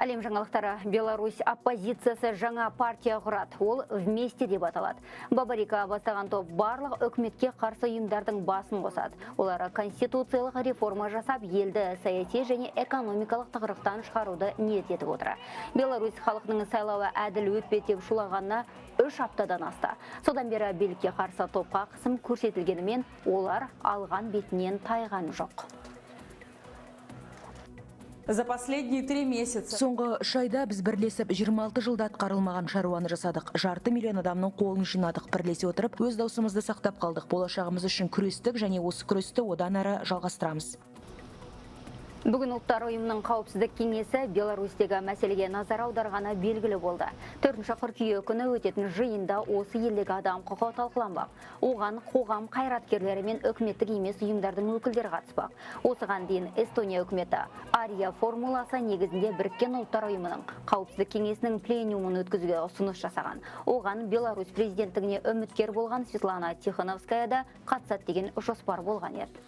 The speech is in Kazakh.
Әлем жаңалықтары: Беларусь оппозициясы жаңа партия құрады. Ол «Вместе» деп аталады. Бабарика бастаған топ барлық үкіметке қарсы ұйымдардың басын қосады. Олар конституциялық реформа жасап, елді саяси және экономикалық тығырықтан шығаруды ниет етіп отыр. Беларусь халқының сайлауы әділ өтпеді деп шулағанына 3 аптадан асты. Содан бері билікке қарсы топқа қысым көрсетілгенімен, олар алған бетінен тайған жоқ. За последние 3 месяца. Соңғы 3 айда біз бірлесіп 26 жылда атқарылмаған шаруаны жасадық. 500 000 адамның қолын жинадық. Бірлесе отырып, өз даусымызды сақтап қалдық. Болашағымыз үшін күрестік және осы күресті одан әрі жалғастырамыз. Бүгін ұлттар ұйымының қауіпсіздік кеңесі Беларусьтегі мәселеге назар аударғаны белгілі болды. 4 қыркүйек күні өтетін жиында осы елдегі адам құқығы талқыланбақ. Оған қоғам қайраткерлері мен үкіметтік емес ұйымдардың өкілдері қатыспақ. Осыған дейін Эстония үкіметі Ария формуласы негізінде Біріккен ұлттар ұйымының қауіпсіздік кеңесінің пленумын өткізуге ұсыныс жасаған. Оған Беларусь президенттігіне үміткер болған Светлана Тихановская да қатысады деген жоспар болған еді.